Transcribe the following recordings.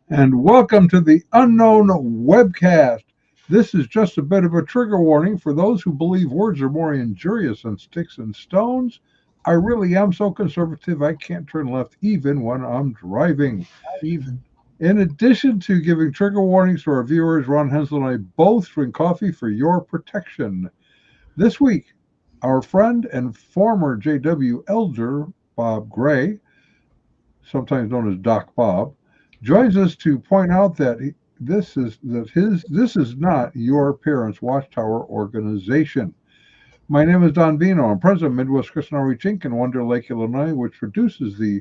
And welcome to the Unknown Webcast. This is just a bit of a trigger warning for those who believe words are more injurious than sticks and stones. I really am so conservative I can't turn left even when I'm driving. Not even. In addition to giving trigger warnings to our viewers, Ron Hensel and I both drink coffee for your protection. This week, our friend and former JW elder, Bob Gray, sometimes known as Doc Bob, joins us to point out that this is not your parents' Watchtower Organization. My name is Don Vino. I'm president of Midwest Christian Outreach Inc. in Wonder Lake, Illinois, which produces the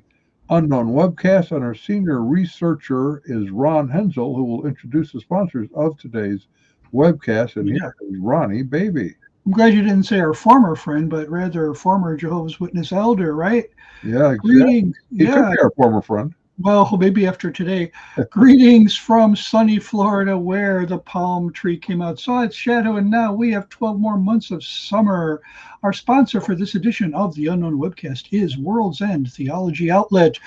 Unknown Webcast, and our senior researcher is Ron Hensel, who will introduce the sponsors of today's webcast. And here is Ronnie Baby. I'm glad you didn't say our former friend, but rather former Jehovah's Witness elder, right? Yeah, exactly. Greetings. He could be our former friend. Well, maybe after today. Greetings from sunny Florida, where the palm tree came out, saw its shadow, and now we have 12 more months of summer. Our sponsor for this edition of the Unknown Webcast is World's End Theology Outlet,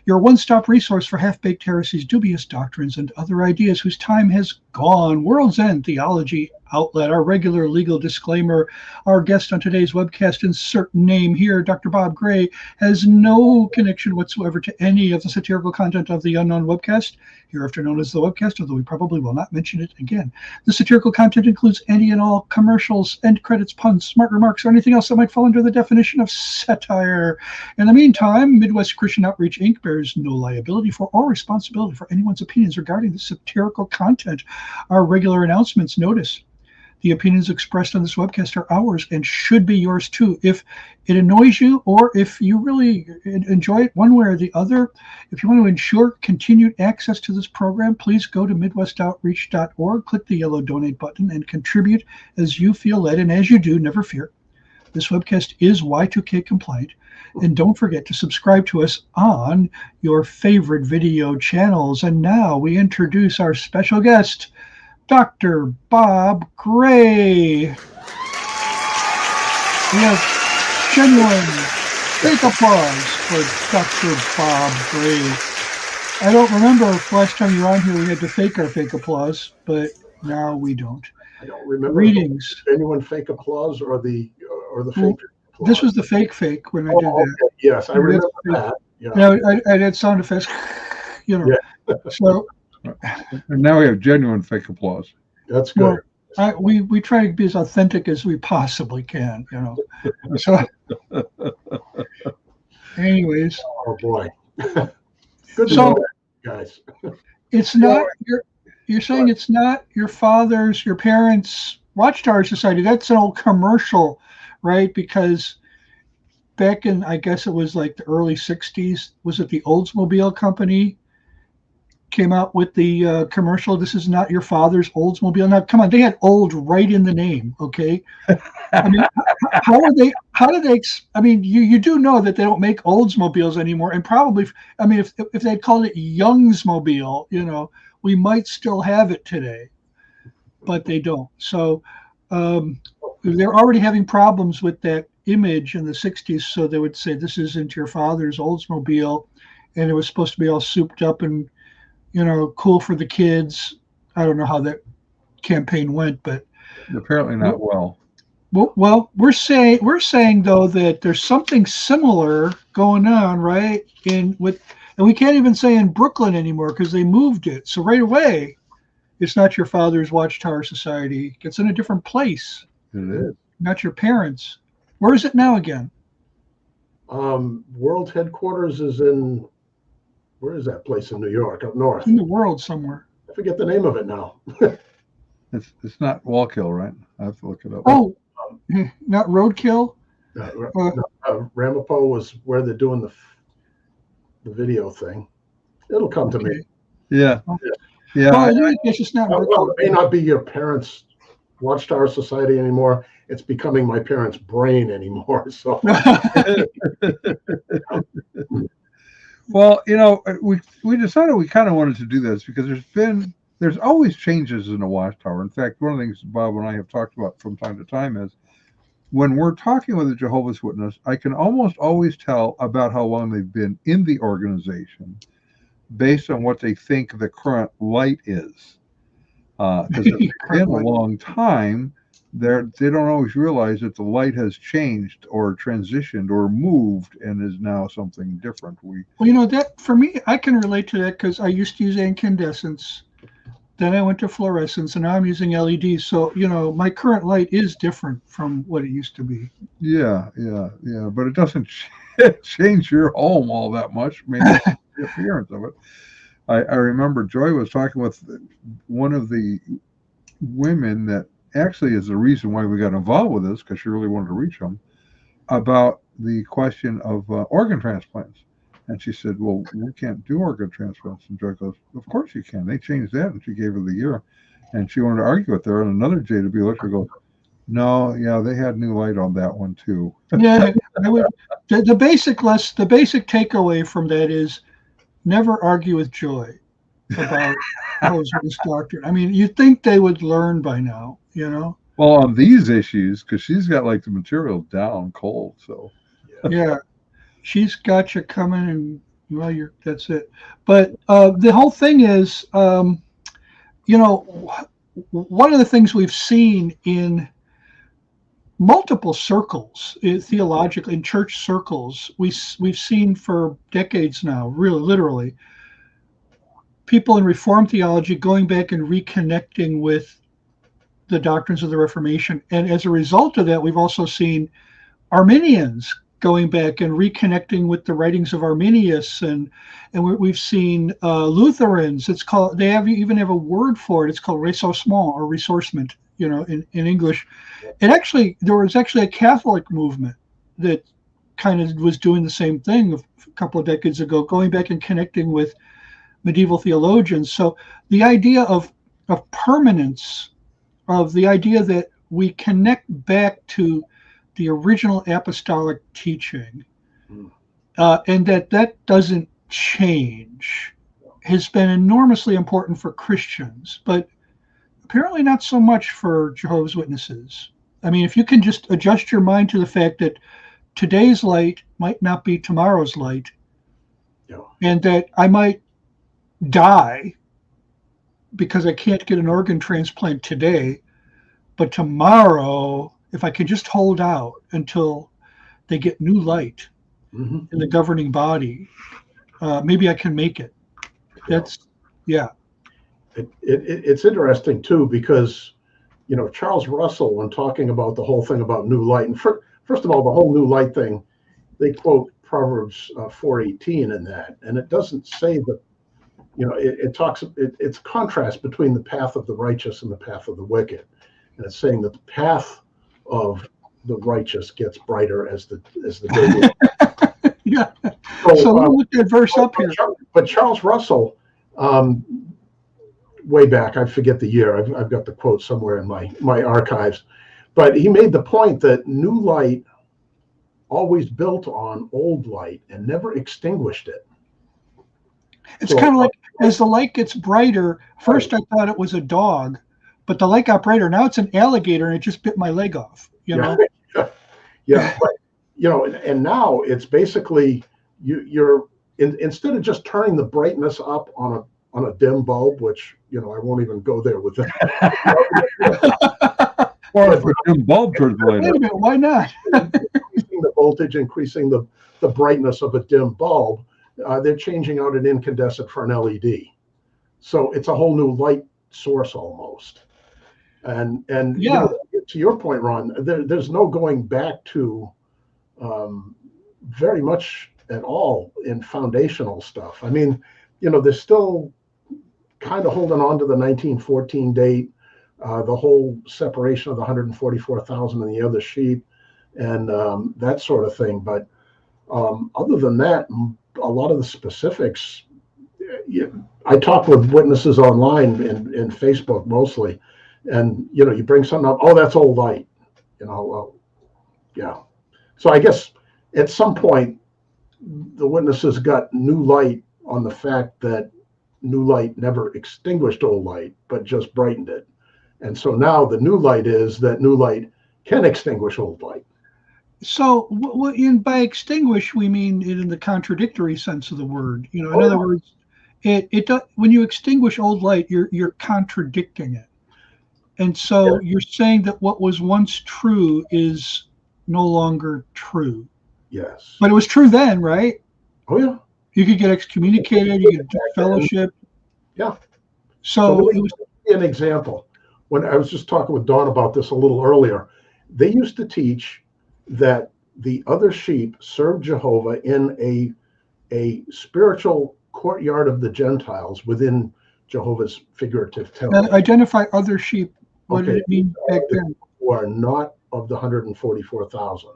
your one-stop resource for half-baked heresies, dubious doctrines, and other ideas whose time has gone. World's End Theology Outlet, our regular legal disclaimer. Our guest on today's webcast, insert name here, Dr. Bob Gray, has no connection whatsoever to any of the satirical content of the Unknown Webcast, hereafter known as the webcast, although we probably will not mention it again. The satirical content includes any and all commercials, end credits, puns, smart remarks, or anything else that might fall under the definition of satire. In the meantime, Midwest Christian Outreach Inc. bears no liability for or responsibility for anyone's opinions regarding the satirical content. Our regular announcements notice: the opinions expressed on this webcast are ours and should be yours too. If it annoys you, or if you really enjoy it one way or the other, if you want to ensure continued access to this program, please go to midwestoutreach.org, click the yellow donate button, and contribute as you feel led. And as you do, never fear, this webcast is Y2K compliant. And don't forget to subscribe to us on your favorite video channels. And now we introduce our special guest, Dr. Bob Gray. We have genuine fake applause for Dr. Bob Gray. I don't remember if last time you were on here we had to fake our fake applause, but now we don't. I don't remember. Greetings. Genuine fake applause or the fake applause. This was the fake when I did that. Okay. Yes, I remember that. Yeah. No, I did sound effects, you know. Yeah. So. And now we have genuine fake applause. That's good. Well, we try to be as authentic as we possibly can, you know. So, anyways. Oh boy. Good to So, know that, guys. It's not you're saying it's not your father's, your parents' Watchtower Society. That's an old commercial, right? Because back in, I guess it was like the early 60s, was it the Oldsmobile Company came out with the commercial? This is not your father's Oldsmobile. Now, come on, they had old right in the name, okay? I mean, how do they, I mean, you do know that they don't make Oldsmobiles anymore, and probably, I mean, if they'd called it Youngsmobile, you know, we might still have it today, but they don't. So they're already having problems with that image in the 60s, so they would say, this isn't your father's Oldsmobile, and it was supposed to be all souped up and, you know, cool for the kids. I don't know how that campaign went, but apparently not well. Well, we're saying though that there's something similar going on, right? And we can't even say in Brooklyn anymore because they moved it. So right away, it's not your father's Watchtower Society. It's in a different place. It is. Not your parents. Where is it now again? World headquarters is in, where is that place in New York? Up north. In the world somewhere. I forget the name of it now. It's not Wallkill, right? I have to look it up. Oh, not Roadkill? Ramapo was where they're doing the video thing. It'll come to me. Yeah. Yeah. Well, it's just not well, it may not be your parents' Watchtower Society anymore. It's becoming my parents' brain anymore. So well, you know, we decided we kind of wanted to do this because there's always changes in the Watchtower. In fact, one of the things Bob and I have talked about from time to time is when we're talking with a Jehovah's Witness, I can almost always tell about how long they've been in the organization based on what they think the current light is. Because if it's been a long time, they don't always realize that the light has changed or transitioned or moved and is now something different. Well, that for me, I can relate to that because I used to use incandescence. Then I went to fluorescence, and now I'm using LEDs. So, my current light is different from what it used to be. Yeah. But it doesn't change your home all that much. Maybe the appearance of it. I remember Joy was talking with one of the women that actually is the reason why we got involved with this, because she really wanted to reach them, about the question of organ transplants. And she said, well, we can't do organ transplants. And Joy goes, of course you can. They changed that. And she gave her the year. And she wanted to argue with her. And another JW lecturer goes, no, yeah, they had new light on that one too. Yeah, the basic takeaway from that is never argue with Joy about this doctrine. I mean, you'd think they would learn by now, Well, on these issues, because she's got like the material down cold, so. Yeah, she's got you coming, and that's it. But the whole thing is, one of the things we've seen in multiple circles, theologically, in church circles, we've seen for decades now, really, literally, people in Reformed theology going back and reconnecting with the doctrines of the Reformation. And as a result of that, we've also seen Arminians going back and reconnecting with the writings of Arminius, and we've seen Lutherans. They even have a word for it. It's called ressourcement or ressourcement, in English. And actually, there was actually a Catholic movement that kind of was doing the same thing a couple of decades ago, going back and connecting with medieval theologians. So the idea of permanence, of the idea that we connect back to the original apostolic teaching, and that doesn't change, has been enormously important for Christians, but apparently not so much for Jehovah's Witnesses. I mean, if you can just adjust your mind to the fact that today's light might not be tomorrow's light, and that I might die because I can't get an organ transplant today, but tomorrow, if I can just hold out until they get new light in the governing body, maybe I can make it. It's interesting too, because Charles Russell, when talking about the whole thing about new light, and first of all, the whole new light thing, they quote Proverbs 4:18 in that, and it doesn't say that. It's contrast between the path of the righteous and the path of the wicked, and it's saying that the path of the righteous gets brighter as the day. Yeah. So we'll look that verse up here. But Charles Russell, way back, I forget the year. I've got the quote somewhere in my archives, but he made the point that new light always built on old light and never extinguished it. It's kind of like as the light gets brighter. First, I thought it was a dog, but the light got brighter. Now it's an alligator, and it just bit my leg off. Yeah. But, and now it's basically you're instead of just turning the brightness up on a dim bulb, which I won't even go there with that. Or if a dim bulb turns bright. Wait a minute, why not? Increasing the voltage, increasing the brightness of a dim bulb. They're changing out an incandescent for an LED, so it's a whole new light source almost. And to your point, Ron, there's no going back to very much at all in foundational stuff. I mean, they're still kind of holding on to the 1914 date, the whole separation of the 144,000 and the other sheep, and that sort of thing. But other than that, a lot of the specifics, I talk with witnesses online in Facebook mostly, and you bring something up, oh, that's old light, well, yeah. So I guess at some point the witnesses got new light on the fact that new light never extinguished old light, but just brightened it. And so now the new light is that new light can extinguish old light. So by extinguish, we mean it in the contradictory sense of the word. In other words, when you extinguish old light, you're contradicting it. And so you're saying that what was once true is no longer true. Yes. But it was true then, right? Oh, yeah. You could get excommunicated, you could do fellowship. Yeah. So let me it was give you an example. When I was just talking with Dawn about this a little earlier, they used to teach that the other sheep served Jehovah in a spiritual courtyard of the Gentiles within Jehovah's figurative temple. Identify other sheep. What did Okay. it mean back then? Who are not of the 144,000.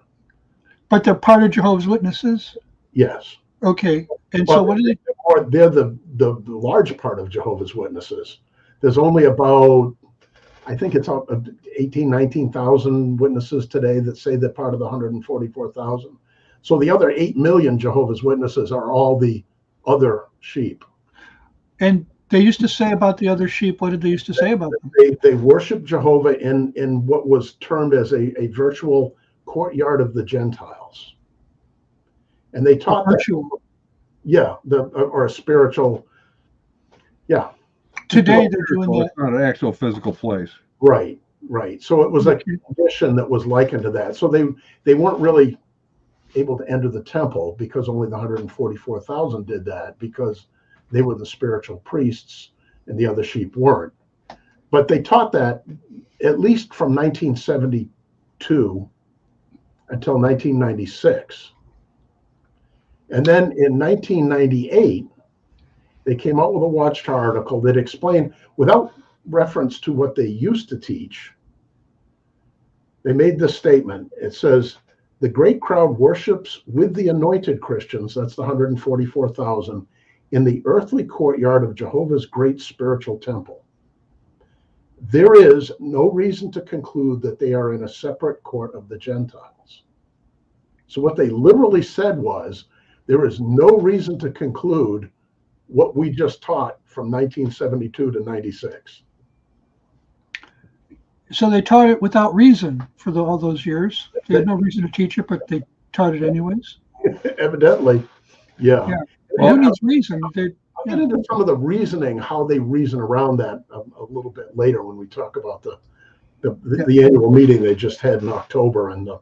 But they're part of Jehovah's Witnesses? Yes. Okay. And Well, so what did they're the large part of Jehovah's Witnesses. There's only about, I think it's 18, 19,000 witnesses today that say they're part of the 144,000. So the other 8 million Jehovah's Witnesses are all the other sheep. And they used to say about the other sheep, what did they used to say about them? They worship Jehovah in what was termed as a virtual courtyard of the Gentiles. And they taught virtual. that. Yeah, or a spiritual. Yeah. Today they're doing that. It's not an actual physical place. Right. So it was a condition that was likened to that. So they weren't really able to enter the temple because only the 144,000 did that, because they were the spiritual priests and the other sheep weren't. But they taught that at least from 1972 until 1996. And then in 1998, they came out with a Watchtower article that explained, without reference to what they used to teach, they made this statement. It says, the great crowd worships with the anointed Christians, that's the 144,000, in the earthly courtyard of Jehovah's great spiritual temple. There is no reason to conclude that they are in a separate court of the Gentiles. So what they literally said was, there is no reason to conclude what we just taught from 1972 to 96. So they taught it without reason for all those years. They had no reason to teach it, but they taught it anyways. Evidently, yeah. Well, who needs reason? I'll get into some of the reasoning, how they reason around that a little bit later when we talk about the annual meeting they just had in October and the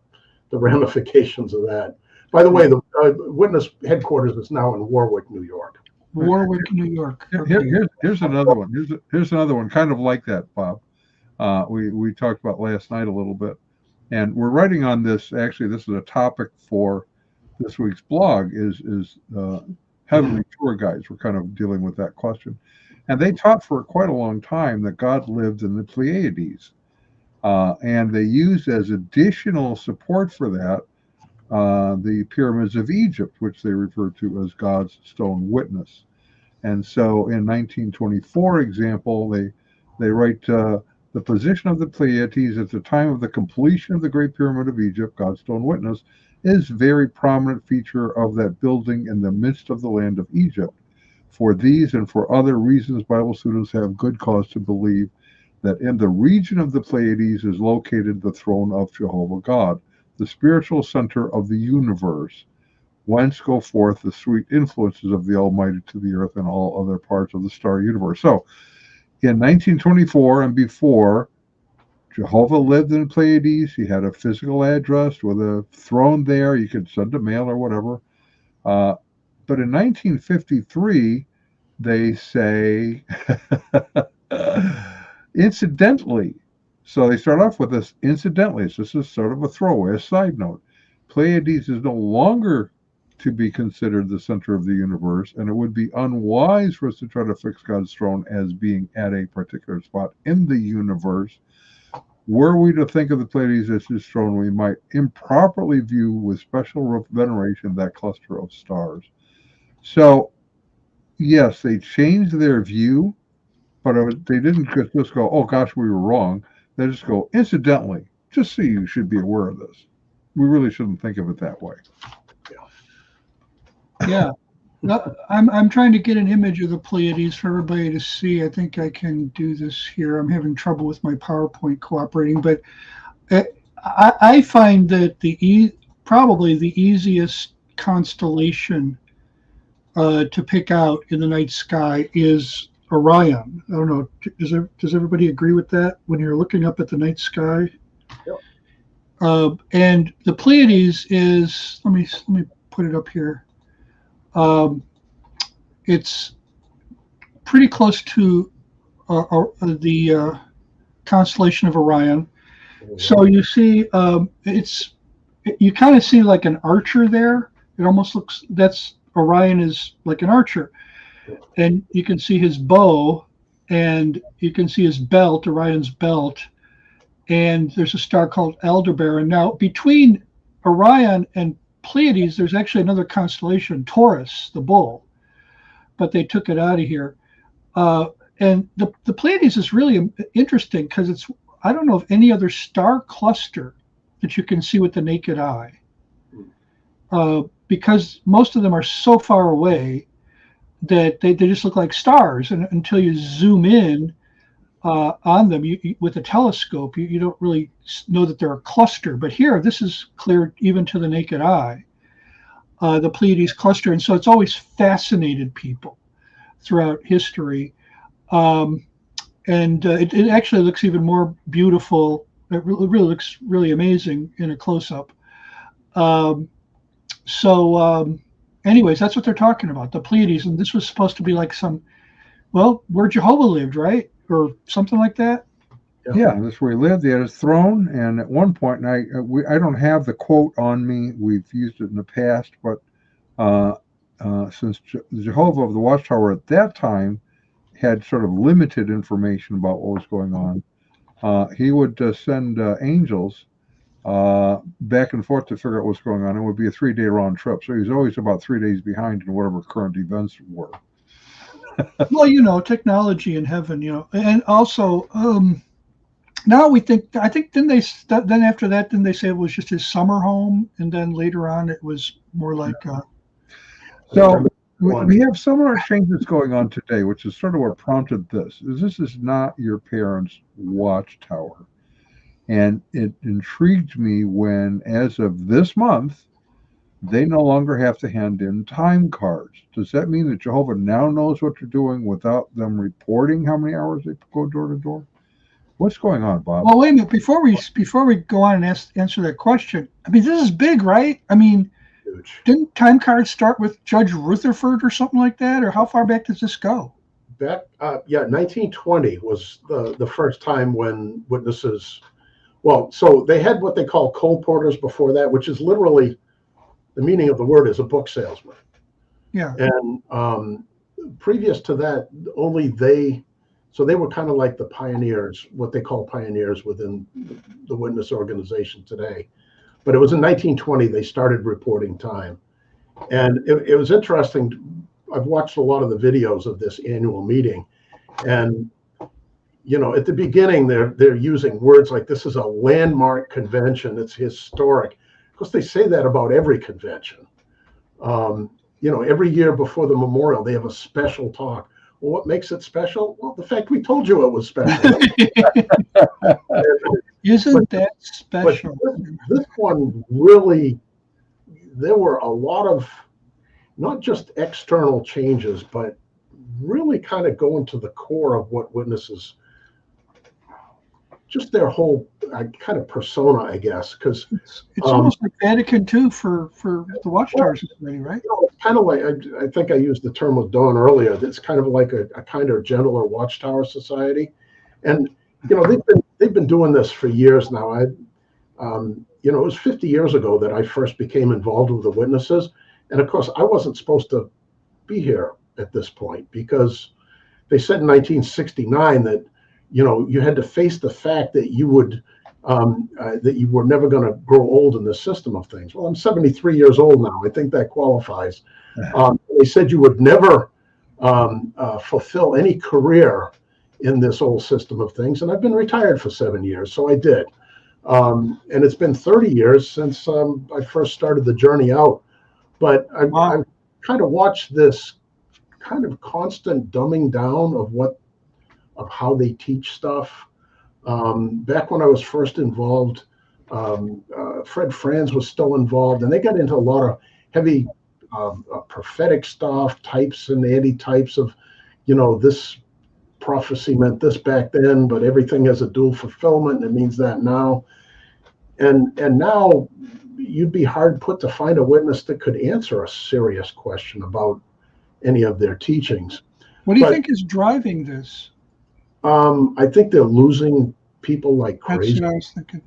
ramifications of that. By the way, the witness headquarters is now in Warwick, New York. Warwick, New York. Okay. Here's another one. Here's another one, kind of like that, Bob. We talked about last night a little bit, and we're writing on this. Actually, this is a topic for this week's blog. Is heavenly tour guides. We're kind of dealing with that question, and they taught for quite a long time that God lived in the Pleiades, and they used as additional support for that the pyramids of Egypt, which they refer to as God's stone witness. And so in 1924 example, they write the position of the Pleiades at the time of the completion of the Great Pyramid of Egypt, God's stone witness, is a very prominent feature of that building in the midst of the land of Egypt. For these and for other reasons, Bible students have good cause to believe that in the region of the Pleiades is located the throne of Jehovah God, the spiritual center of the universe, whence go forth the sweet influences of the Almighty to the earth and all other parts of the star universe. So, in 1924 and before, Jehovah lived in Pleiades. He had a physical address with a throne there. You could send a mail or whatever. But in 1953, they say, incidentally, so they start off with this incidentally. So this is sort of a throwaway, a side note. Pleiades is no longer to be considered the center of the universe, and it would be unwise for us to try to fix God's throne as being at a particular spot in the universe. Were we to think of the Pleiades as his throne, we might improperly view with special veneration that cluster of stars. So, yes, they changed their view, but they didn't just go, oh gosh, we were wrong. They just go, incidentally, just so you should be aware of this. We really shouldn't think of it that way. Yeah. No, I'm trying to get an image of the Pleiades for everybody to see. I think I can do this here. I'm having trouble with my PowerPoint cooperating, but I find that probably the easiest constellation to pick out in the night sky is Orion. I don't know. Does everybody agree with that when you're looking up at the night sky? Yep. And the Pleiades is, let me put it up here. It's pretty close to the constellation of Orion. So you see, you kind of see like an archer there. It almost looks, that's Orion is like an archer, and you can see his bow, and you can see his belt, Orion's belt, and there's a star called Aldebaran. Now, between Orion and Pleiades, there's actually another constellation, Taurus, the bull, but they took it out of here. And the Pleiades is really interesting because I don't know of any other star cluster that you can see with the naked eye, because most of them are so far away that they just look like stars. And until you zoom in on them with a telescope, you don't really know that they're a cluster. But here, this is clear even to the naked eye, the Pleiades cluster. And so it's always fascinated people throughout history. It actually looks even more beautiful. It really looks really amazing in a close-up. Anyways, that's what they're talking about, the Pleiades. And this was supposed to be like where Jehovah lived, right? Or something like that. Yeah, that's where he lived. He had his throne. And at one point, and I don't have the quote on me. We've used it in the past, but since Jehovah of the Watchtower at that time had sort of limited information about what was going on, he would send angels back and forth to figure out what's going on. It would be a 3-day round trip. So he was always about 3 days behind in whatever current events were. Well, technology in heaven, and also now I think then after that, didn't they say it was just his summer home, and then later on it was more like. So we have similar changes going on today, which is sort of what prompted this. This is not your parents' watchtower. And it intrigued me when, as of this month, they no longer have to hand in time cards. Does that mean that Jehovah now knows what you're doing without them reporting how many hours they go door to door? What's going on, Bob? Well, wait a minute. Before we go on and answer that question, I mean, this is big, right? I mean, didn't time cards start with Judge Rutherford or something like that? Or how far back does this go? Back, 1920 was the first time when witnesses. Well, so they had what they call colporteurs before that, which is literally the meaning of the word is a book salesman. Yeah. And previous to that, only they were kind of like the pioneers, what they call pioneers within the witness organization today. But it was in 1920 they started reporting time. And it was interesting. I've watched a lot of the videos of this annual meeting. And at the beginning, they're using words like this is a landmark convention. It's historic. Of course, they say that about every convention. Every year before the memorial, they have a special talk. Well, what makes it special? Well, the fact we told you it was special. Isn't that special? But this one really, there were a lot of not just external changes, but really kind of going to the core of what witnesses, just their whole kind of persona, I guess, because it's almost like Vatican II for the Watchtower Society, right? It's kind of like I think I used the term with Dawn earlier. It's kind of like a kind of gentler Watchtower Society, and they've been doing this for years now. It was 50 years ago that I first became involved with the witnesses, and of course I wasn't supposed to be here at this point because they said in 1969 that you had to face the fact that you would that you were never going to grow old in the system of things. Well, I'm 73 years old now. I think that qualifies. They said you would never fulfill any career in this old system of things, and I've been retired for 7 years, so I did. And it's been 30 years since I first started the journey out. But I've kind of watched this kind of constant dumbing down of how they teach stuff. Back when I was first involved, Fred Franz was still involved, and they got into a lot of heavy prophetic stuff, types and anti-types of, this prophecy meant this back then, but everything has a dual fulfillment, and it means that now. And now you'd be hard put to find a witness that could answer a serious question about any of their teachings. What do you think is driving this? I think they're losing people like crazy. That's what I was thinking.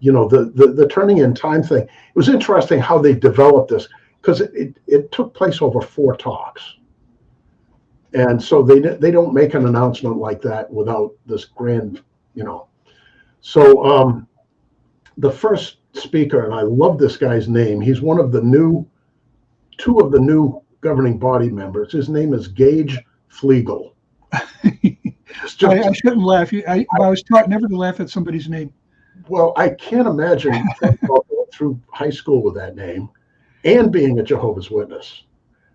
The turning in time thing. It was interesting how they developed this, because it took place over 4 talks. And so they don't make an announcement like that without this grand, So the first speaker, and I love this guy's name, he's one of the two of the new governing body members. His name is Gage Flegel. I shouldn't laugh. I was taught never to laugh at somebody's name. Well, I can't imagine going through high school with that name and being a Jehovah's Witness.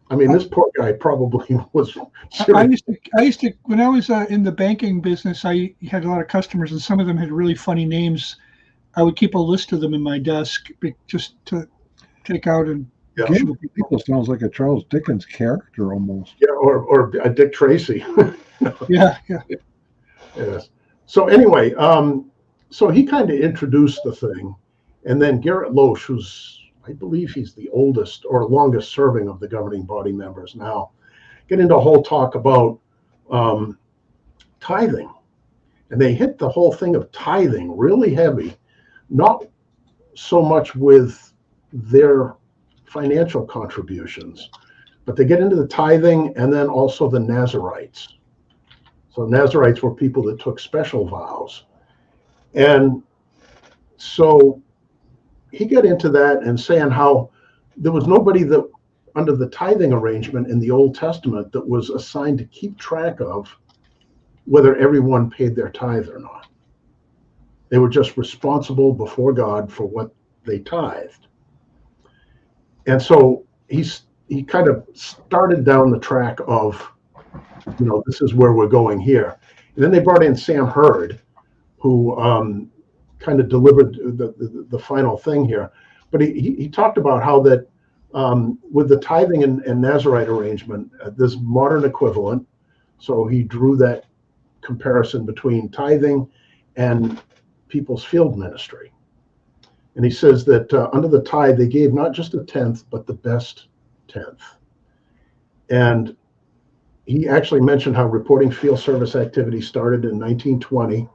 I mean, this poor guy probably was serious. I used to when I was in the banking business, I had a lot of customers, and some of them had really funny names. I would keep a list of them in my desk just to take out and. Yeah. People sounds like a Charles Dickens character almost. Yeah, or a Dick Tracy. Yeah. Yes. So anyway, so he kind of introduced the thing, and then Garrett Loesch, who's, I believe he's the oldest or longest serving of the governing body members now, get into a whole talk about tithing. And they hit the whole thing of tithing really heavy, not so much with their financial contributions, but they get into the tithing and then also the Nazarites. So Nazarites were people that took special vows. And so he got into that and saying how there was nobody that under the tithing arrangement in the Old Testament that was assigned to keep track of whether everyone paid their tithe or not. They were just responsible before God for what they tithed. And so he kind of started down the track of, this is where we're going here. And then they brought in Sam Hurd, who kind of delivered the final thing here. But he talked about how that with the tithing and Nazarite arrangement, this modern equivalent. So he drew that comparison between tithing and people's field ministry. And he says that under the tithe, they gave not just a tenth, but the best tenth. And he actually mentioned how reporting field service activity started in 1920.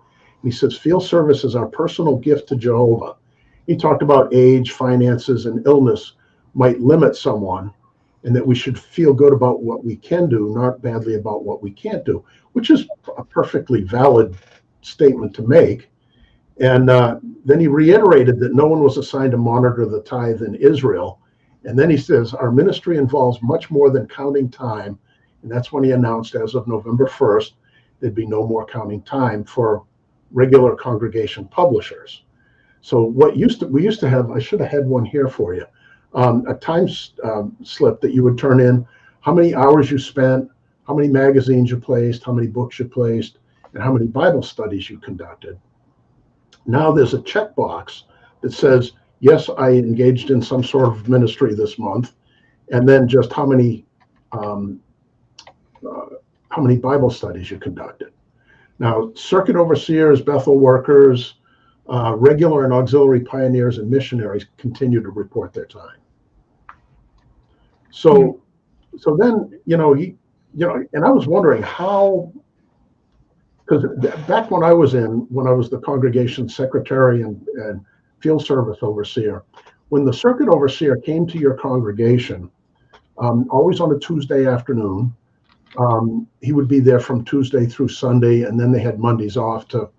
He says, field service is our personal gift to Jehovah. He talked about age, finances, and illness might limit someone, and that we should feel good about what we can do, not badly about what we can't do, which is a perfectly valid statement to make. And then he reiterated that no one was assigned to monitor the tithe in Israel. And then he says, our ministry involves much more than counting time. And that's when he announced, as of November 1st, there'd be no more counting time for regular congregation publishers. So we used to have, I should have had one here for you, a time slip that you would turn in, how many hours you spent, how many magazines you placed, how many books you placed, and how many Bible studies you conducted. Now there's a checkbox that says, yes, I engaged in some sort of ministry this month, and then just how many Bible studies you conducted. Now, circuit overseers, Bethel workers, regular and auxiliary pioneers, and missionaries continue to report their time. So then, and I was wondering how, because back when I was the congregation secretary and field service overseer, when the circuit overseer came to your congregation, always on a Tuesday afternoon, he would be there from Tuesday through Sunday, and then they had Mondays off to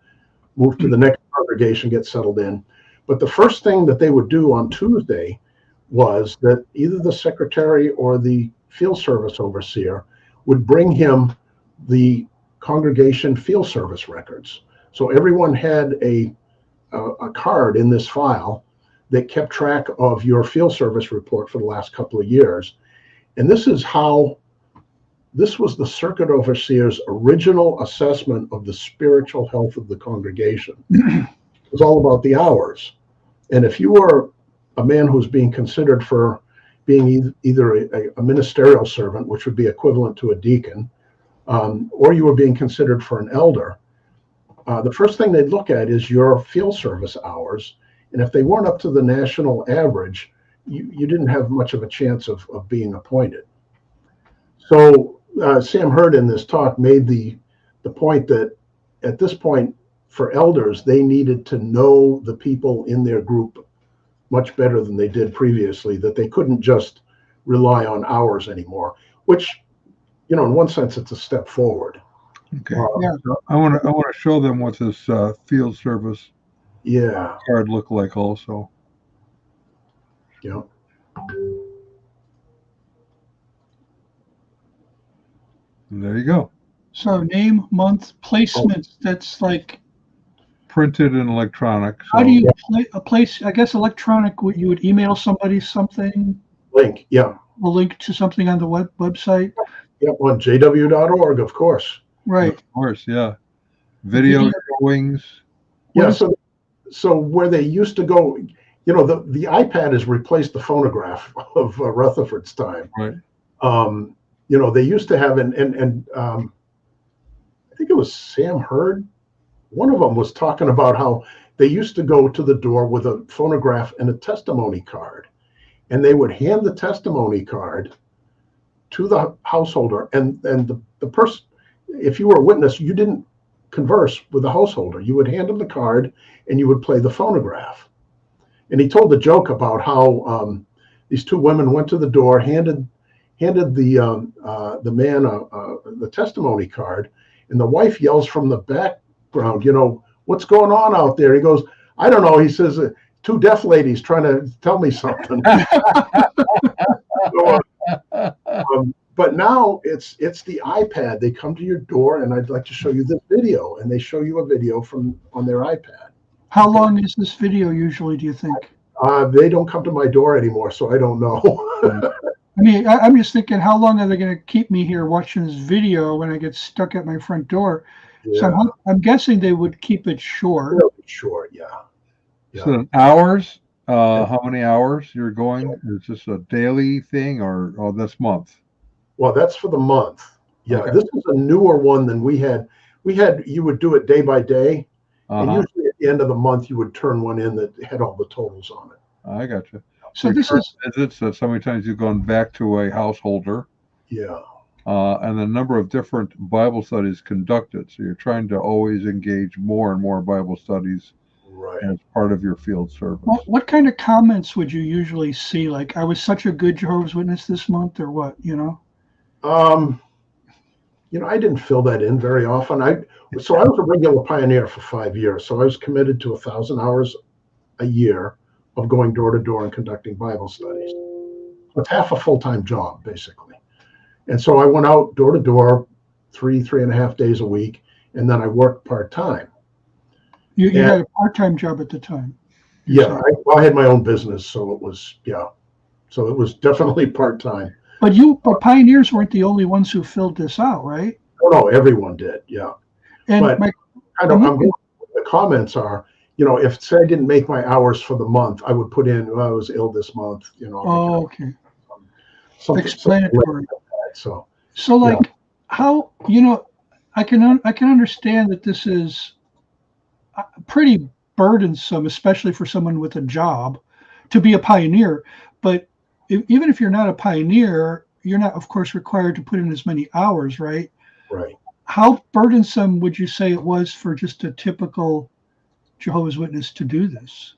move to the next congregation, get settled in. But the first thing that they would do on Tuesday was that either the secretary or the field service overseer would bring him the congregation field service records. So everyone had a card in this file that kept track of your field service report for the last couple of years. And this was the circuit overseer's original assessment of the spiritual health of the congregation. It was all about the hours. And if you were a man who's being considered for being either a ministerial servant, which would be equivalent to a deacon, or you were being considered for an elder, the first thing they'd look at is your field service hours. And if they weren't up to the national average, you didn't have much of a chance of being appointed. So Sam Hurd in this talk made the point that at this point, for elders, they needed to know the people in their group much better than they did previously, that they couldn't just rely on hours anymore, which, in one sense, it's a step forward. Okay. So I want to show them what this field service card looked like also. Yeah. And there you go. So name, month, placements. That's like printed and electronic. So. How do you place? I guess electronic. You would email somebody something. Link. Yeah. A link to something on the website. Yeah, on jw.org, of course. Right. Of course, yeah. Video showings. Yeah. So where they used to go, the iPad has replaced the phonograph of Rutherford's time. Right. They used to have and I think it was Sam Hurd. One of them was talking about how they used to go to the door with a phonograph and a testimony card, and they would hand the testimony card to the householder, and the person, if you were a witness, you didn't converse with the householder. You would hand them the card, and you would play the phonograph. And he told the joke about how these two women went to the door, handed the man the testimony card, and the wife yells from the background, what's going on out there? He goes, I don't know. He says, two deaf ladies trying to tell me something. But now it's the iPad. They come to your door, and I'd like to show you this video, and they show you a video on their iPad. How long is this video usually, do you think? They don't come to my door anymore, so I don't know. I mean, I'm just thinking, how long are they going to keep me here watching this video when I get stuck at my front door? Yeah. So I'm guessing they would keep it short. Short, yeah. So hours, how many hours you're going? Is this a daily thing or this month? Well, that's for the month. Yeah, okay. This is a newer one than we had. You would do it day by day, and usually at the end of the month you would turn one in that had all the totals on it. I got you. So this is visits. So many times you've gone back to a householder. Yeah. And the number of different Bible studies conducted. So you're trying to always engage more and more Bible studies as part of your field service. What kind of comments would you usually see? Like, I was such a good Jehovah's Witness this month, or what? I didn't fill that in very often. I was a regular pioneer for 5 years. So I was committed to 1,000 hours a year of going door to door and conducting Bible studies. It's half a full-time job, basically. And so I went out door to door 3.5 days a week, and then I worked part-time. You had a part-time job at the time. Yeah, I had my own business, so it was definitely part-time. But pioneers weren't the only ones who filled this out, right? No, everyone did, yeah. And the comments are, if say I didn't make my hours for the month, I would put in, I was ill this month, Oh, okay. Something explanatory. Like that, so like how, I can understand that this is pretty burdensome, especially for someone with a job, to be a pioneer. But even if you're not a pioneer, you're not, of course, required to put in as many hours, right? Right. How burdensome would you say it was for just a typical Jehovah's Witness to do this?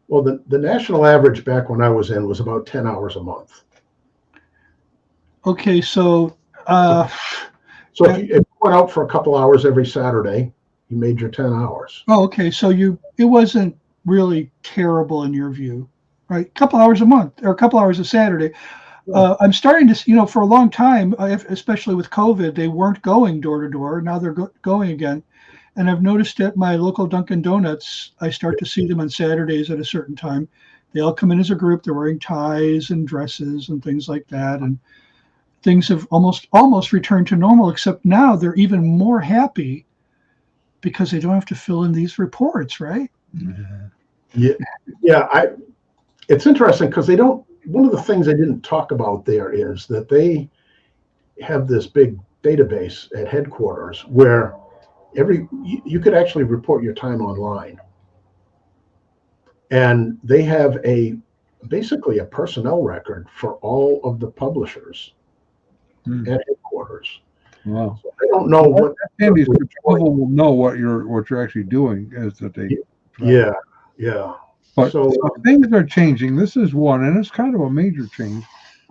Well, the national average back when I was in was about 10 hours a month. Okay, so if you went out for a couple hours every Saturday, you made your 10 hours. Oh, okay, so it wasn't really terrible in your view, right? A couple hours a month or a couple hours a Saturday. I'm starting to, for a long time, especially with COVID, they weren't going door to door. Now they're going again. And I've noticed at my local Dunkin' Donuts, I start to see them on Saturdays at a certain time. They all come in as a group. They're wearing ties and dresses and things like that. And things have almost returned to normal, except now they're even more happy because they don't have to fill in these reports, right? Yeah. It's interesting because they don't one of the things I didn't talk about there is that they have this big database at headquarters where you could actually report your time online. And they have basically a personnel record for all of the publishers at headquarters. Wow. So I don't know what Andy, so people will know what you're actually doing is that they. Yeah. But so things are changing. This is one, and it's kind of a major change.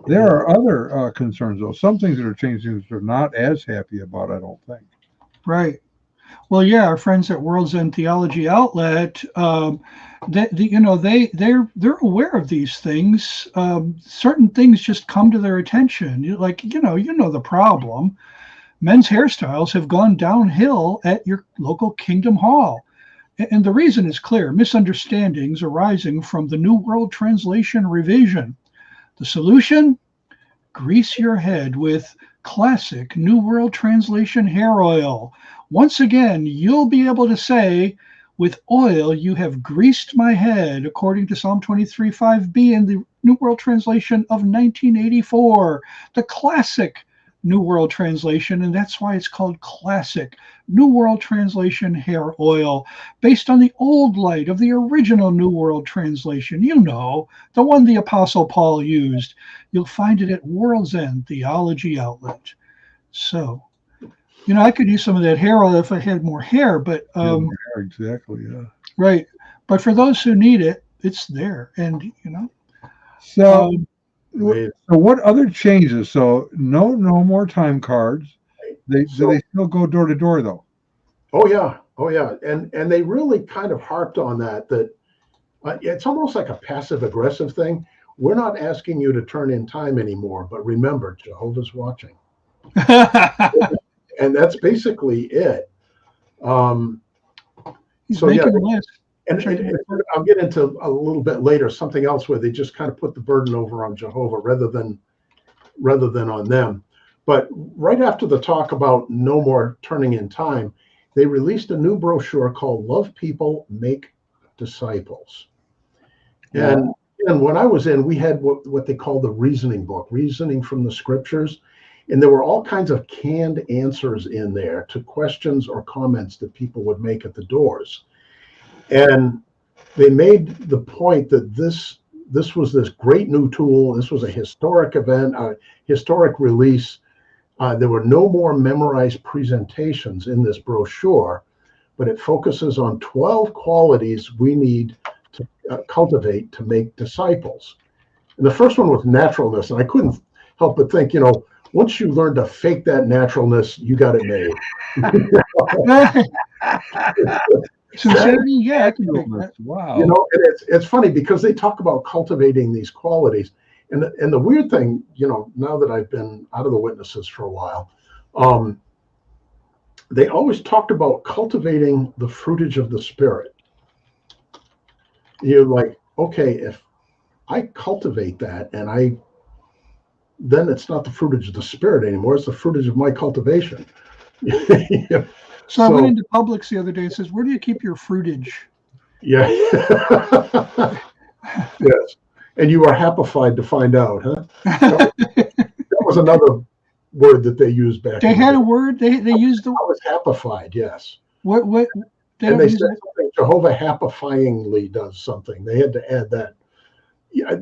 There are other concerns, though. Some things that are changing that they're not as happy about, I don't think. Right. Well, yeah, our friends at World's End Theology Outlet, they're aware of these things. Certain things just come to their attention. You know the problem. Men's hairstyles have gone downhill at your local Kingdom Hall. And the reason is clear: misunderstandings arising from the New World Translation revision. The solution? Grease your head with classic New World Translation hair oil. Once again, you'll be able to say, with oil you have greased my head, according to Psalm 23:5b in the New World Translation of 1984, the classic New World Translation, and that's why it's called classic New World Translation hair oil, based on the old light of the original New World Translation, the one the Apostle Paul used. You'll find it at World's End Theology Outlet. So, I could use some of that hair oil if I had more hair, but exactly, yeah. Right. But for those who need it, it's there. And So what other changes? So no more time cards. Do they still go door to door though? Oh yeah. And they really kind of harped on that it's almost like a passive aggressive thing. We're not asking you to turn in time anymore, but remember, Jehovah's watching. And that's basically it. He's making a list. And I'll get into a little bit later something else where they just kind of put the burden over on Jehovah rather than on them. But right after the talk about no more turning in time, they released a new brochure called Love People, Make Disciples. Yeah. And when I was in, we had what they call the reasoning book, reasoning from the scriptures. And there were all kinds of canned answers in there to questions or comments that people would make at the doors. And they made the point that this was this great new tool. This was a historic event, a historic release. There were no more memorized presentations in this brochure, but it focuses on 12 qualities we need to cultivate to make disciples. And the first one was naturalness. And I couldn't help but think, once you learn to fake that naturalness, you got it made. Sincerity, yeah, I can make that. Wow. And it's funny because they talk about cultivating these qualities. And the weird thing, now that I've been out of the witnesses for a while, they always talked about cultivating the fruitage of the Spirit. You're like, okay, if I cultivate that then it's not the fruitage of the Spirit anymore. It's the fruitage of my cultivation. So I went into Publix the other day and says, where do you keep your fruitage? Yeah. Yes. And you are happified to find out, huh? That was another word that they used back. They had a word. They used the. I was happified. Yes. What? And they said something. Jehovah happifyingly does something. They had to add that. Yeah.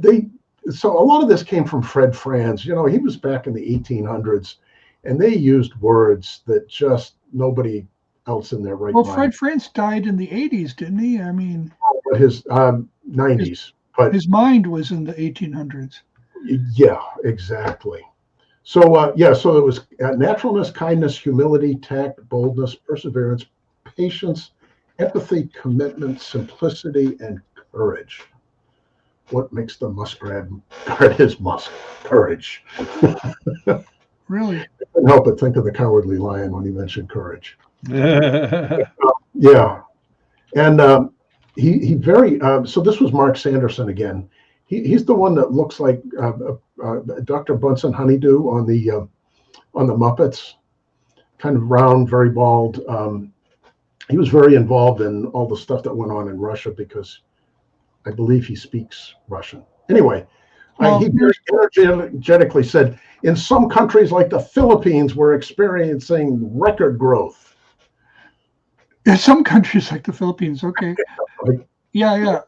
So a lot of this came from Fred Franz. He was back in the 1800s, and they used words that just nobody else in their right mind. Well, Fred Franz died in the 80s, didn't he? I mean, his 90s. But his mind was in the 1800s. Yeah, exactly. So, so it was naturalness, kindness, humility, tact, boldness, perseverance, patience, empathy, commitment, simplicity, and courage. What makes the muskrat guard his musk? Courage. Really? I couldn't help but think of the Cowardly Lion when he mentioned courage. Yeah. And he very so this was Mark Sanderson again. He's the one that looks like Dr. Bunsen Honeydew on the Muppets, kind of round, very bald. He was very involved in all the stuff that went on in Russia because I believe he speaks Russian. Anyway, Well, He very energetically said, in some countries like the Philippines, we're experiencing record growth. in some countries like the Philippines, okay. Yeah.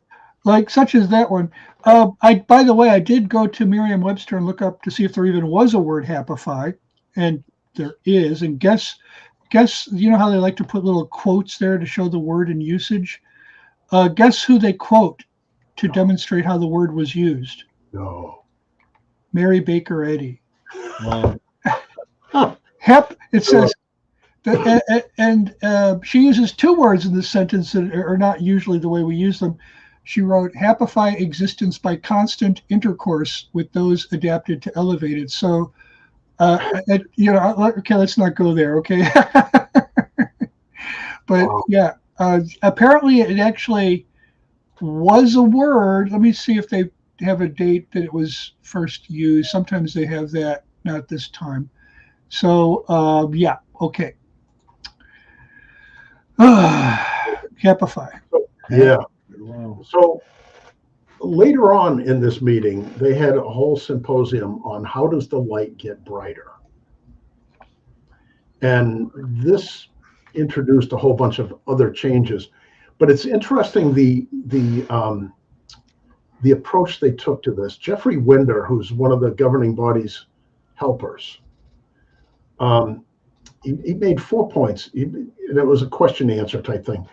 Like such as that one. By the way, I did go to Merriam-Webster and look up to see if there even was a word happify, and there is. And guess, you know how they like to put little quotes there to show the word in usage? Guess who they quote to demonstrate how the word was used? No. Mary Baker Eddy. Wow. It says, and she uses two words in this sentence that are not usually the way we use them. She wrote, happify existence by constant intercourse with those adapted to elevated. So, okay, let's not go there, okay? But Wow. yeah, apparently it actually was a word. Let me see if they have a date that it was first used. Sometimes they have that, not this time. So, yeah, okay. Happify. Yeah. Wow. So later on in this meeting, they had a whole symposium on how does the light get brighter. And this introduced a whole bunch of other changes. But it's interesting the approach they took to this. Jeffrey Winder, who's one of the governing body's helpers, he made 4 points, and it was a question answer type thing.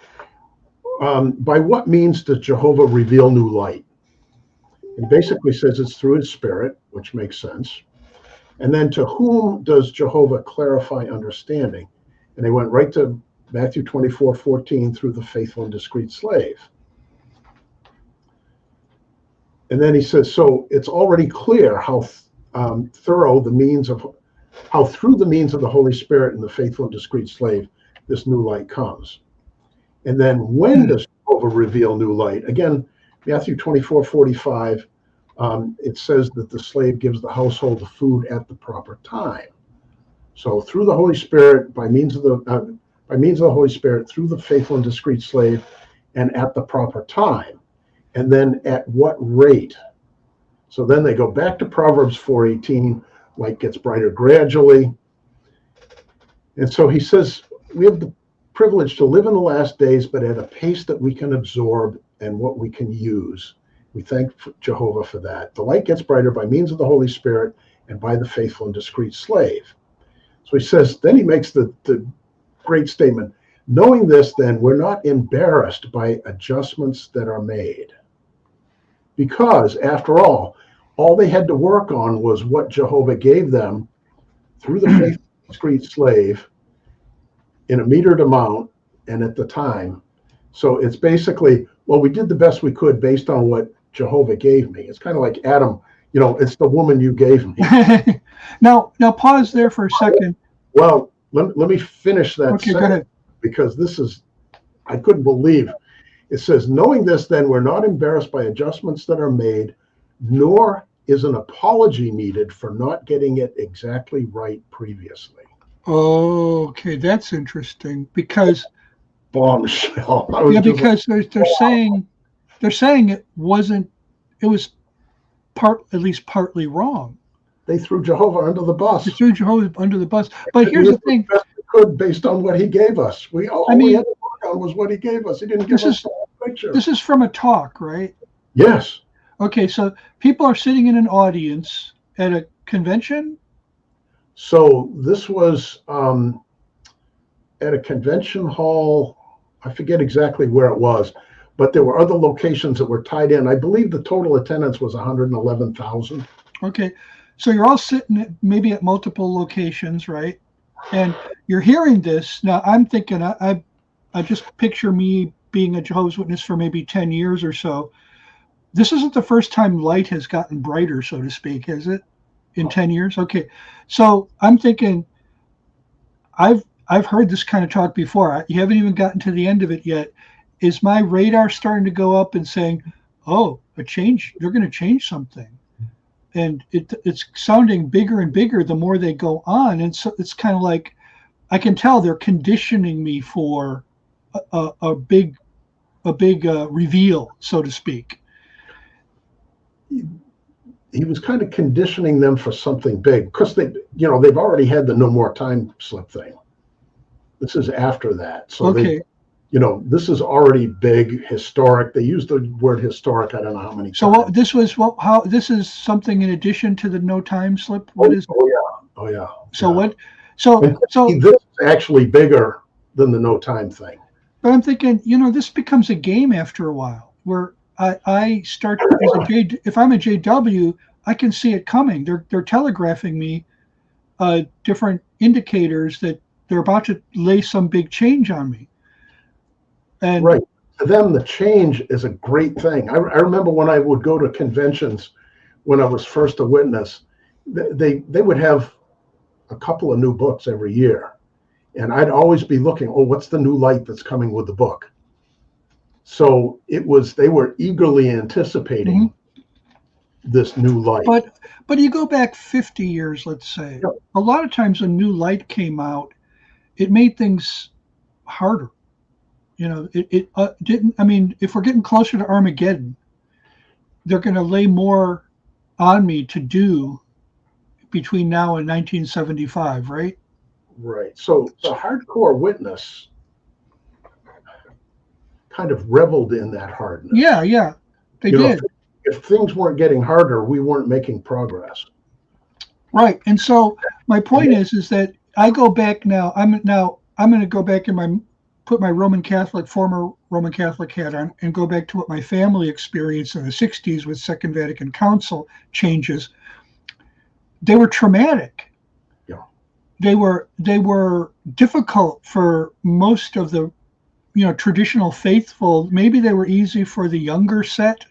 By what means does Jehovah reveal new light? He basically says it's through his spirit, which makes sense. And then to whom does Jehovah clarify understanding? And they went right to Matthew 24:14, through the faithful and discreet slave. And then he says, so it's already clear how through the means of the Holy Spirit and the faithful and discreet slave, this new light comes. And then when does Jehovah reveal new light? Again, Matthew 24:45, it says that the slave gives the household the food at the proper time. So through the Holy Spirit, by means of the Holy Spirit, through the faithful and discreet slave, and at the proper time. And then at what rate? So then they go back to Proverbs 4:18, light gets brighter gradually. And so he says, we have the privilege to live in the last days, but at a pace that we can absorb and what we can use. We thank Jehovah for that. The light gets brighter by means of the Holy Spirit and by the faithful and discreet slave. So he says, then he makes the great statement, knowing this, then we're not embarrassed by adjustments that are made. Because after all they had to work on was what Jehovah gave them through the faithful and discreet slave in a metered amount and at the time. So it's basically, well, we did the best we could based on what Jehovah gave me. It's kind of like Adam, it's the woman you gave me. Now pause there for a second. Well, let me finish that Okay, go ahead. Because I couldn't believe. It says, knowing this, then we're not embarrassed by adjustments that are made, nor is an apology needed for not getting it exactly right previously. Okay, that's interesting because Bombshell. because they're saying it was at least partly wrong. They threw Jehovah under the bus. They threw Jehovah under the bus. But here's the thing: best we could based on what he gave us. We had to work on was what he gave us. He didn't give us the whole picture. This is from a talk, right? Yes. Okay, so people are sitting in an audience at a convention. So this was at a convention hall. I forget exactly where it was, but there were other locations that were tied in. I believe the total attendance was 111,000. Okay, so you're all sitting maybe at multiple locations, right? And you're hearing this. Now I'm thinking, I just picture me being a Jehovah's Witness for maybe 10 years or so. This isn't the first time light has gotten brighter, so to speak, is it? In 10 years? Okay. So I'm thinking, I've heard this kind of talk before. You haven't even gotten to the end of it yet. Is my radar starting to go up and saying, oh, a change, they're going to change something? And it's sounding bigger and bigger the more they go on. And so it's kind of like, I can tell they're conditioning me for a big reveal, so to speak. he was kind of conditioning them for something big, because they've already had the no more time slip thing. This is after that. So Okay. this is already big, historic. They use the word historic, I don't know how many So times. this is something in addition to the no time slip? What is? Oh yeah. So yeah. what? So This is actually bigger than the no time thing. But I'm thinking, this becomes a game after a while, where I start as if I'm a JW, I can see it coming. They're telegraphing me different indicators that they're about to lay some big change on me. And right. To them, the change is a great thing. I remember when I would go to conventions when I was first a witness, they would have a couple of new books every year. And I'd always be looking, what's the new light that's coming with the book? So they were eagerly anticipating this new light. But you go back 50 years, let's say, a lot of times a new light came out, it made things harder. It didn't. I mean, if we're getting closer to Armageddon, they're going to lay more on me to do between now and 1975, right? Right. So the hardcore witness kind of reveled in that hardness. Yeah, they did. If things weren't getting harder, we weren't making progress. Right. And so my point is that I go back now. I'm going to go back and put my former Roman Catholic hat on and go back to what my family experienced in the 60s with Second Vatican Council changes. They were traumatic. They were difficult for most of the traditional faithful. Maybe they were easy for the younger set,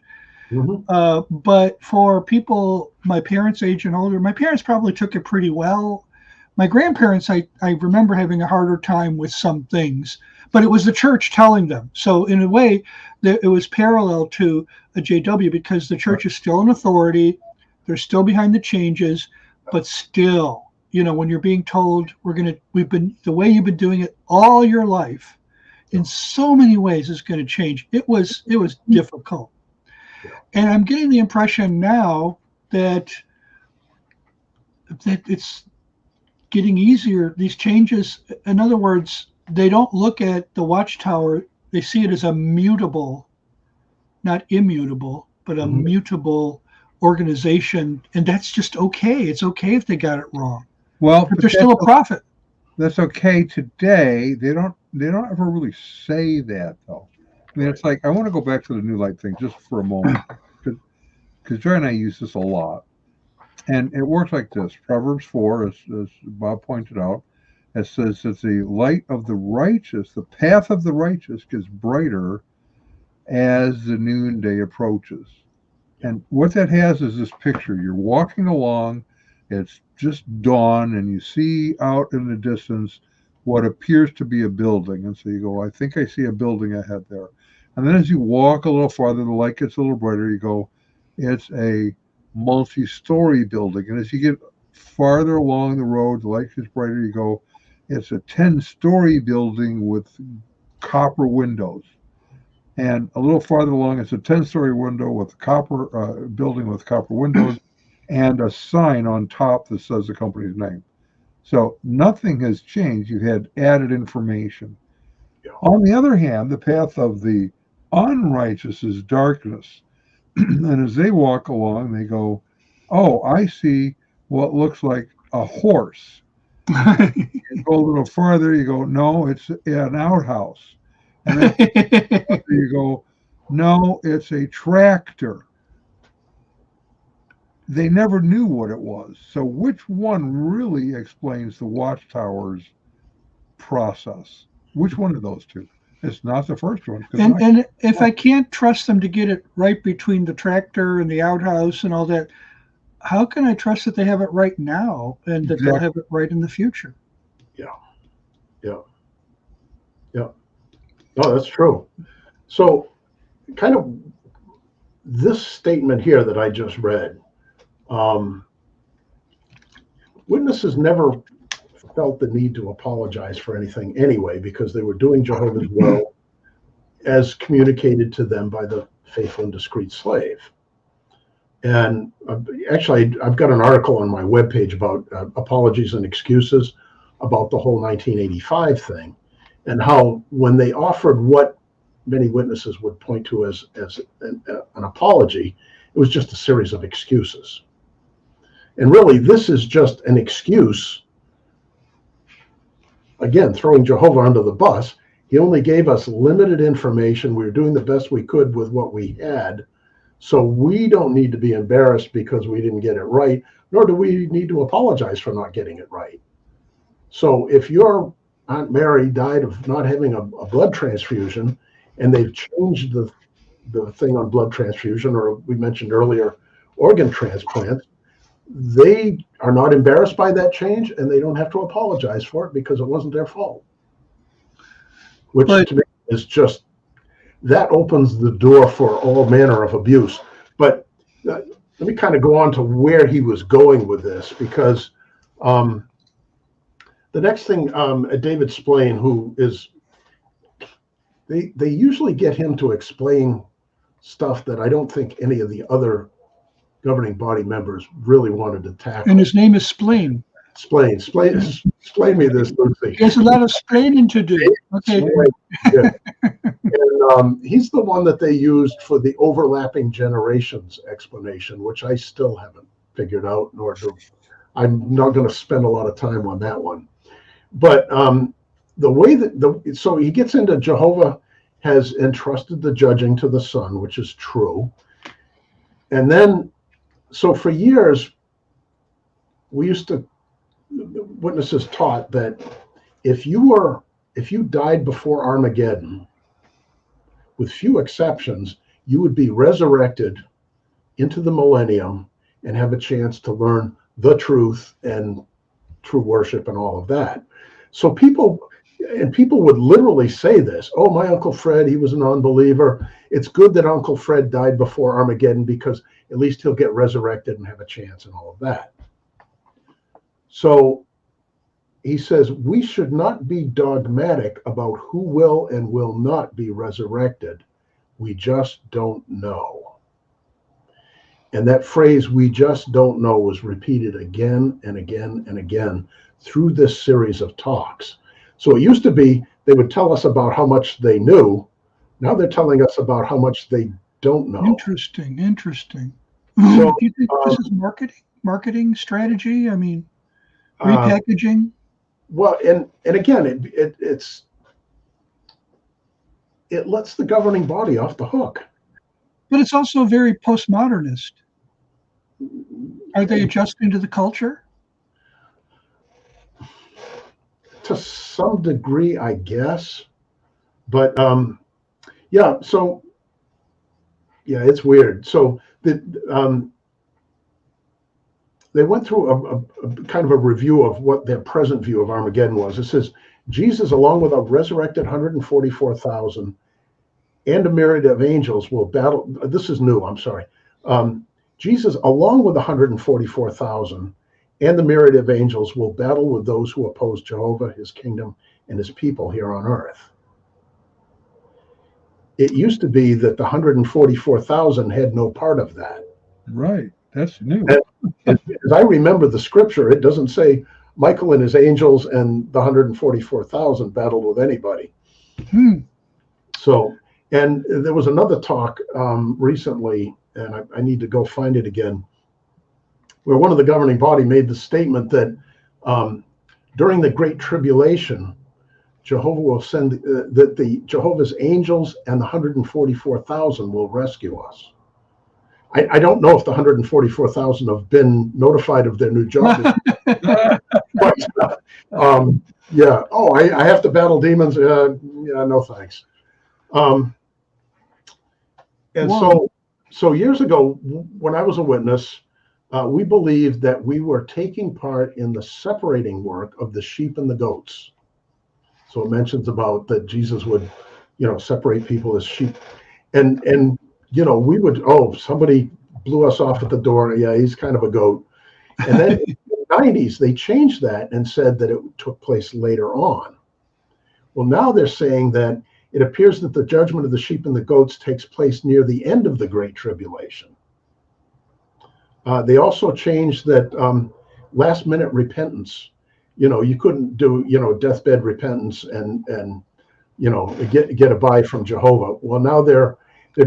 but for people my parents' age and older, my parents probably took it pretty well. My grandparents, I remember having a harder time with some things, but it was the church telling them. So in a way, it was parallel to a JW, because the church is still an authority. They're still behind the changes, but still, when you're being told the way you've been doing it all your life, in so many ways is going to change. It was difficult. And I'm getting the impression now that it's getting easier. These changes, in other words, they don't look at the Watchtower, they see it as a mutable, not immutable, but a mutable organization, and that's just okay. It's okay if they got it wrong. Well, but there's still a prophet. That's okay today. They don't ever really say that, though. I mean, it's like, I want to go back to the new light thing just for a moment, because Joy and I use this a lot, and it works like this. Proverbs 4, as Bob pointed out, it says that the light of the righteous, the path of the righteous, gets brighter as the noonday approaches. And what that has is this picture. You're walking along, it's just dawn, and you see out in the distance what appears to be a building. And so you go, I think I see a building ahead there. And then as you walk a little farther, the light gets a little brighter. You go, it's a multi-story building. And as you get farther along the road, the light gets brighter. You go, it's a 10-story building with copper windows. And a little farther along, it's a 10-story window with building with copper windows and a sign on top that says the company's name. So nothing has changed. You've had added information. Yeah. On the other hand, the path of the unrighteous is darkness. And as they walk along, they go, oh, I see what looks like a horse. You go a little farther, you go, no, it's an outhouse. And then you go, no, it's a tractor. They never knew what it was. So which one really explains the Watchtower's process? Which one of those two? It's not the first one. And if I can't trust them to get it right between the tractor and the outhouse and all that, how can I trust that they have it right now and that they'll have it right in the future? Yeah. No, that's true. So kind of this statement here that I just read, witnesses never felt the need to apologize for anything anyway, because they were doing Jehovah's will as communicated to them by the faithful and discreet slave. And actually, I've got an article on my webpage about apologies and excuses about the whole 1985 thing, and how when they offered what many witnesses would point to as an apology, it was just a series of excuses. And really, this is just an excuse, again, throwing Jehovah under the bus. He only gave us limited information. We were doing the best we could with what we had. So we don't need to be embarrassed because we didn't get it right, nor do we need to apologize for not getting it right. So if your Aunt Mary died of not having a blood transfusion, and they've changed the thing on blood transfusion, or we mentioned earlier, organ transplant, they are not embarrassed by that change, and they don't have to apologize for it because it wasn't their fault. Which to me is just, that opens the door for all manner of abuse. But let me kind of go on to where he was going with this, because the next thing, David Splain, who is, they usually get him to explain stuff that I don't think any of the other governing body members really wanted to tackle. And his name is Splain. Explain me this, Lucy. He has a lot of splaining to do. Okay. Yeah. And he's the one that they used for the overlapping generations explanation, which I still haven't figured out, nor do I'm not going to spend a lot of time on that one. But the way that so he gets into Jehovah has entrusted the judging to the Son, which is true. And then, so for years, witnesses taught that if you died before Armageddon, with few exceptions, you would be resurrected into the millennium and have a chance to learn the truth and true worship and all of that. So people would literally say this: oh, my Uncle Fred, he was a non-believer. It's good that Uncle Fred died before Armageddon because at least he'll get resurrected and have a chance and all of that. So he says we should not be dogmatic about who will and will not be resurrected. We just don't know. And that phrase, we just don't know, was repeated again and again and again through this series of talks. So it used to be they would tell us about how much they knew. Now they're telling us about how much they don't know. Interesting. So, do you think this is marketing strategy? I mean, repackaging? Well, and again, it lets the governing body off the hook. But it's also very postmodernist. Are they adjusting to the culture? To some degree, I guess. But yeah, so yeah, it's weird. So they went through a kind of a review of what their present view of Armageddon was. It says, Jesus, along with a resurrected 144,000 and a myriad of angels will battle. This is new, I'm sorry. Jesus, along with 144,000 and the myriad of angels, will battle with those who oppose Jehovah, his kingdom, and his people here on earth. It used to be that the 144,000 had no part of that. Right. That's new. And as I remember the scripture, it doesn't say Michael and his angels and the 144,000 battled with anybody. So, and there was another talk recently, and I need to go find it again, where one of the governing body made the statement that during the Great Tribulation, Jehovah will send that the Jehovah's angels and the 144,000 will rescue us. I don't know if the 144,000 have been notified of their new job. But, yeah. Oh, I have to battle demons. Yeah, no thanks. And so years ago, when I was a witness, we believed that we were taking part in the separating work of the sheep and the goats. So it mentions about that Jesus would, separate people as sheep, and we would, somebody blew us off at the door. Yeah, he's kind of a goat. And then in the 90s, they changed that and said that it took place later on. Well, now they're saying that it appears that the judgment of the sheep and the goats takes place near the end of the Great Tribulation. They also changed that last minute repentance. You couldn't do deathbed repentance and get a buy from Jehovah. Well, now they're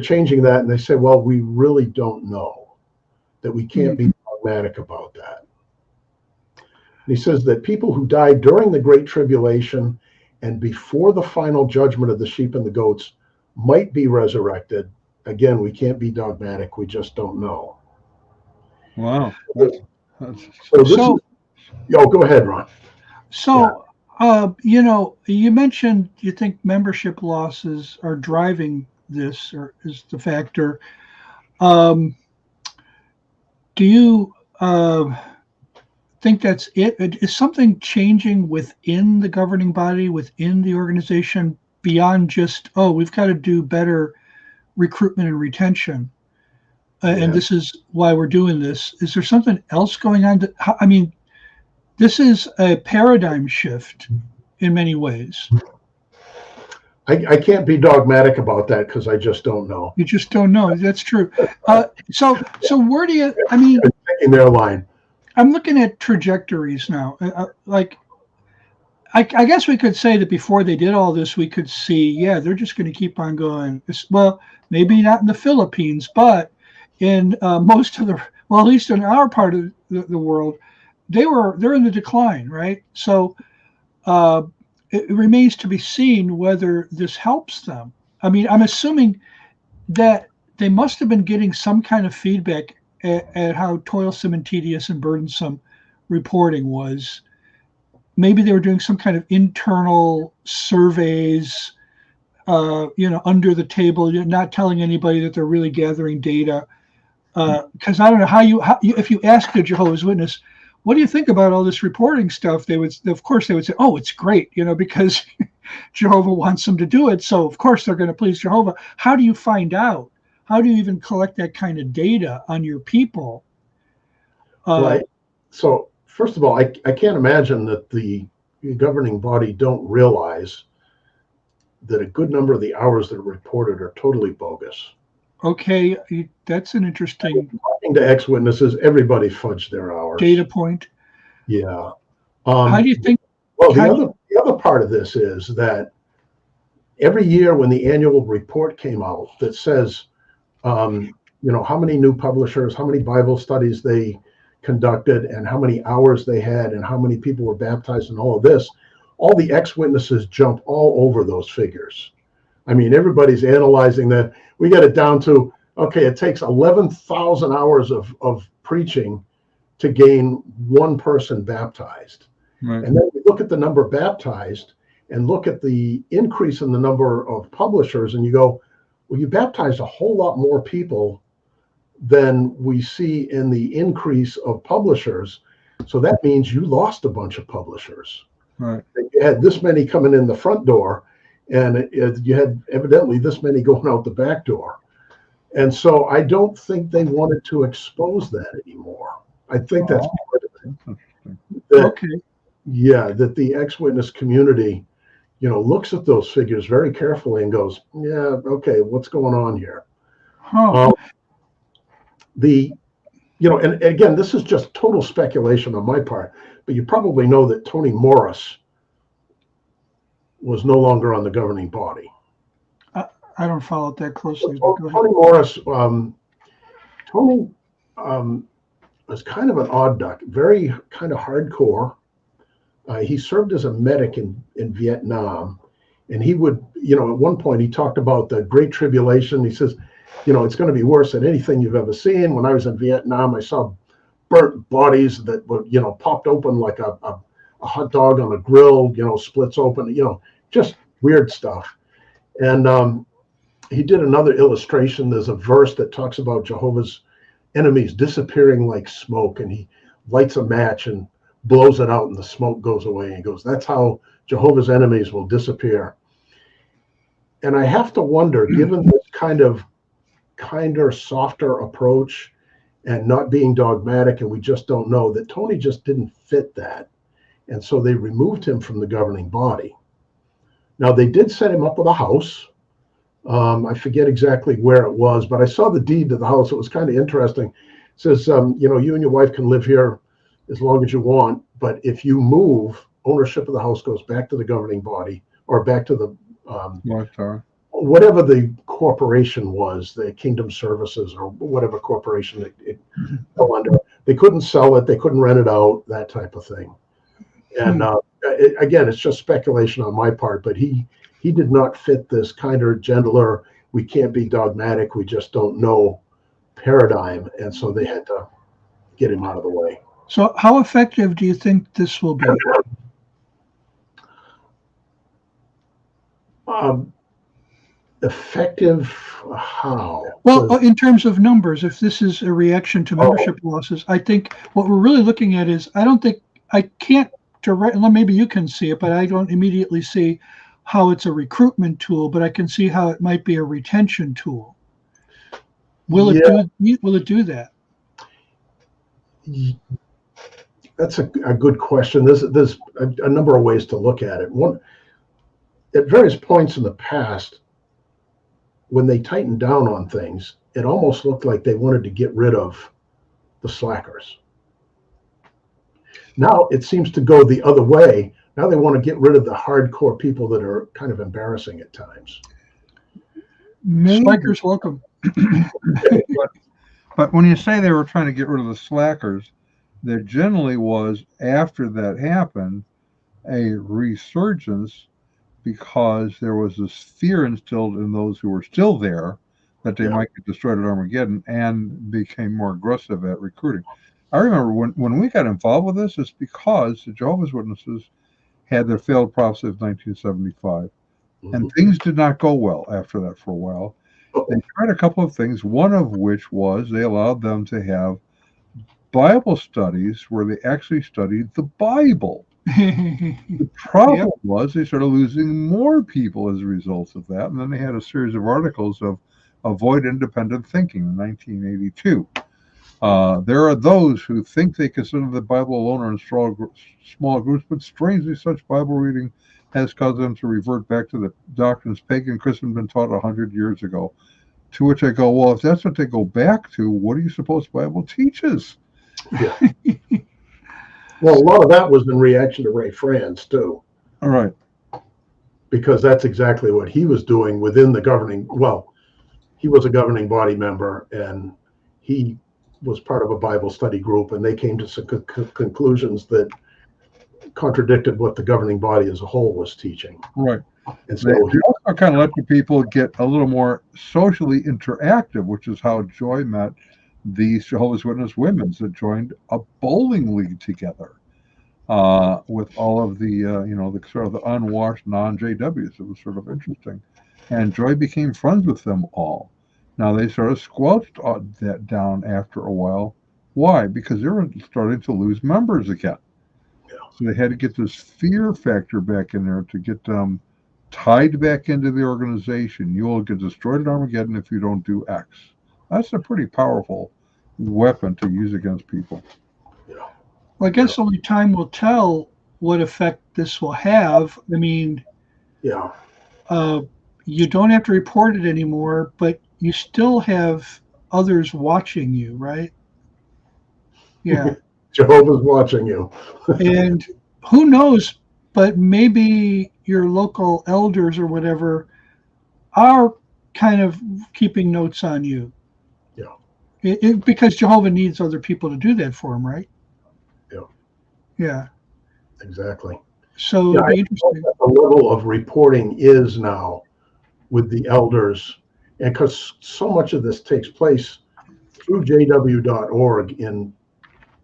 changing that, and they say, well, we really don't know, that we can't be dogmatic about that. And he says that people who died during the Great Tribulation and before the final judgment of the sheep and the goats might be resurrected. Again, we can't be dogmatic. We just don't know. Wow. Go ahead, Ron. So, you mentioned you think membership losses are driving this, or is the factor. Do you think that's it? Is something changing within the governing body, within the organization, beyond just, we've got to do better recruitment and retention? And this is why we're doing this. Is there something else going on? This is a paradigm shift in many ways. I can't be dogmatic about that because I just don't know. You just don't know. That's true. So where do you? Taking their line. I'm looking at trajectories now. I guess we could say that before they did all this, we could see, they're just going to keep on going. Well, maybe not in the Philippines, but in most of at least in our part of the world, they're in the decline, right? So it remains to be seen whether this helps them. I'm assuming that they must have been getting some kind of feedback at how toilsome and tedious and burdensome reporting was. Maybe they were doing some kind of internal surveys, under the table, not telling anybody that they're really gathering data. Because I don't know how if you ask a Jehovah's Witness, what do you think about all this reporting stuff? They would say, oh, it's great, because Jehovah wants them to do it. So of course they're going to please Jehovah. How do you find out? How do you even collect that kind of data on your people? Right. So first of all, I can't imagine that the governing body don't realize that a good number of the hours that are reported are totally bogus. Okay, that's an interesting. Talking to ex-witnesses, everybody fudged their hours. Data point. Yeah. How do you think? Well, the other part of this is that every year when the annual report came out that says, how many new publishers, how many Bible studies they conducted, and how many hours they had, and how many people were baptized, and all of this, all the ex-witnesses jump all over those figures. Everybody's analyzing that. We got it down to, okay, it takes 11,000 hours of preaching to gain one person baptized. Right. And then we look at the number baptized and look at the increase in the number of publishers, and you go, well, you baptized a whole lot more people than we see in the increase of publishers. So that means you lost a bunch of publishers. Right. You had this many coming in the front door, and you had evidently this many going out the back door. And so I don't think they wanted to expose that anymore. I think that's part of it. Okay. Yeah, that the ex-witness community, looks at those figures very carefully and goes, yeah, okay, what's going on here? Huh. And again, this is just total speculation on my part, but you probably know that Tony Morris was no longer on the governing body. I don't follow it that closely. Tony Morris, Tony was kind of an odd duck, very kind of hardcore. He served as a medic in Vietnam, and he would, at one point he talked about the Great Tribulation. He says, it's going to be worse than anything you've ever seen. When I was in Vietnam, I saw burnt bodies that were, popped open like a hot dog on a grill, splits open, just weird stuff. And he did another illustration. There's a verse that talks about Jehovah's enemies disappearing like smoke, and he lights a match and blows it out and the smoke goes away. And he goes, that's how Jehovah's enemies will disappear. And I have to wonder, given this kind of kinder, softer approach and not being dogmatic, and we just don't know, that Tony just didn't fit that. And so they removed him from the governing body. Now, they did set him up with a house. I forget exactly where it was, but I saw the deed to the house. It was kind of interesting. It says, you know, you and your wife can live here as long as you want, but if you move, ownership of the house goes back to the governing body or back to the Watchtower. whatever the corporation was, the Kingdom Services or whatever corporation it fell under. They couldn't sell it, they couldn't rent it out, that type of thing. And again, it's just speculation on my part, but he did not fit this kinder, gentler, we can't be dogmatic, we just don't know paradigm. And so they had to get him out of the way. So how effective do you think this will be? Effective how? Well, in terms of numbers, if this is a reaction to membership losses, I think what we're really looking at is, I can't direct, maybe you can see it, but I don't immediately see how it's a recruitment tool, but I can see how it might be a retention tool. Will it do that? That's a good question. There's a number of ways to look at it. One, at various points in the past, when they tightened down on things, it almost looked like they wanted to get rid of the slackers. Now it seems to go the other way. Now they want to get rid of the hardcore people that are kind of embarrassing at times. Slackers welcome. But when you say they were trying to get rid of the slackers, there generally was, after that happened, a resurgence, because there was this fear instilled in those who were still there that they might get destroyed at Armageddon, and became more aggressive at recruiting. I remember when we got involved with this, it's because the Jehovah's Witnesses had their failed prophecy of 1975. And things did not go well after that for a while. They tried a couple of things, one of which was they allowed them to have Bible studies where they actually studied the Bible. The problem was they started losing more people as a result of that. And then they had a series of articles of Avoid Independent Thinking in 1982. There are those who think they consider the Bible alone or in small groups, but strangely such Bible reading has caused them to revert back to the doctrines pagan Christendom had been taught 100 years ago. To which I go, well, if that's what they go back to, what do you suppose the Bible teaches? Yeah. Well, a lot of that was in reaction to Ray Franz, too. All right. Because that's exactly what he was doing within the governing, well, he was a governing body member, and he was part of a Bible study group, and they came to some conclusions that contradicted what the governing body as a whole was teaching. Right. And so they also kind of let the people get a little more socially interactive, which is how Joy met these Jehovah's Witness women that joined a bowling league together with all of the, the sort of the unwashed non-JWs. It was sort of interesting. And Joy became friends with them all. Now, they sort of squelched that down after a while. Why? Because they were starting to lose members again. Yeah. So they had to get this fear factor back in there to get them tied back into the organization. You will get destroyed at Armageddon if you don't do X. That's a pretty powerful weapon to use against people. Yeah. Well, I guess only time will tell what effect this will have. I mean, yeah, you don't have to report it anymore, but you still have others watching you, right? Yeah. Jehovah's watching you. And who knows, but maybe your local elders or whatever are kind of keeping notes on you. Yeah. Because Jehovah needs other people to do that for him, right? Yeah. Yeah. Exactly. So it'd be interesting. The level of reporting is now with the elders, and because so much of this takes place through jw.org in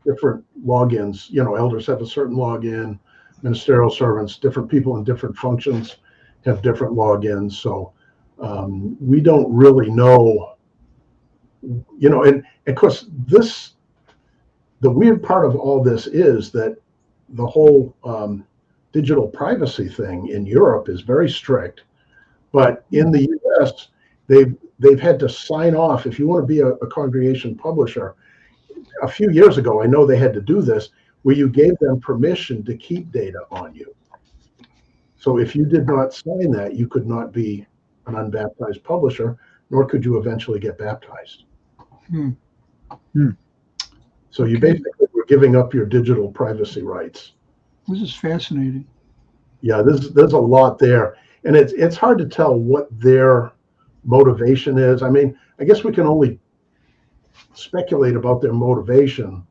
different logins. Elders have a certain login, ministerial servants, different people in different functions have different logins. So we don't really know, and of course the weird part of all this is that the whole digital privacy thing in Europe is very strict, but in the US, they've had to sign off. If you want to be a congregation publisher, a few years ago, I know they had to do this, where you gave them permission to keep data on you. So if you did not sign that, you could not be an unbaptized publisher, nor could you eventually get baptized. So you basically were giving up your digital privacy rights. This is fascinating. Yeah, there's a lot there, and it's hard to tell what their motivation is. I mean, I guess we can only speculate about their motivation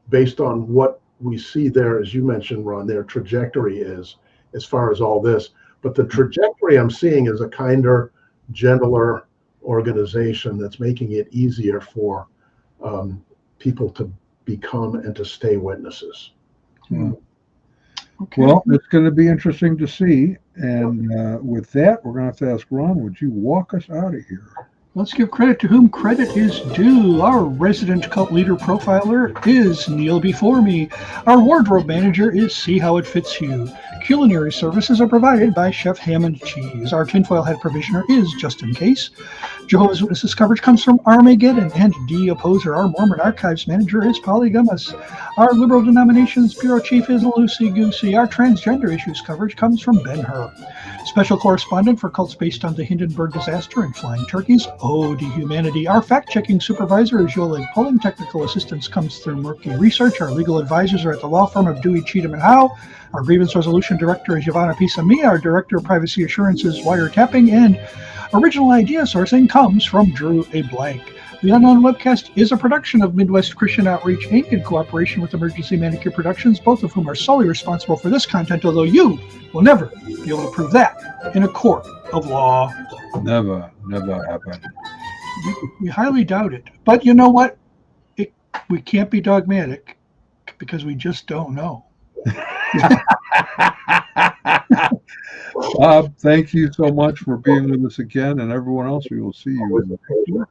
based on what we see there, as you mentioned, Ron, their trajectory is as far as all this. But the trajectory I'm seeing is a kinder, gentler organization that's making it easier for people to become and to stay witnesses. Okay. Well, it's going to be interesting to see. And with that, we're going to have to ask Ron, would you walk us out of here? Let's give credit to whom credit is due. Our resident cult leader profiler is Neil before me. Our wardrobe manager is See How It Fits You. Culinary services are provided by Chef Ham and Cheese. Our tinfoil head provisioner is Just In Case. Jehovah's Witnesses coverage comes from Armageddon and D Opposer. Our Mormon archives manager is Polly Gummas. Our liberal denominations bureau chief is Lucy Goosey. Our transgender issues coverage comes from Ben Hur. Special correspondent for cults based on the Hindenburg disaster and flying turkeys, Ode to Humanity. Our fact-checking supervisor is Yoleg Pulling. Technical assistance comes through Murky Research. Our legal advisors are at the law firm of Dewey, Cheatham & Howe. Our grievance resolution director is Giovanna Pisami. Our director of privacy assurance is Wiretapping. And original idea sourcing comes from Drew A. Blank. The Unknown Webcast is a production of Midwest Christian Outreach, Inc. in cooperation with Emergency Manicure Productions, both of whom are solely responsible for this content, although you will never be able to prove that in a court of law. Never happen. We highly doubt it. But you know what? We can't be dogmatic because we just don't know. Bob, thank you so much for being with us again, and everyone else, we will see you in the future.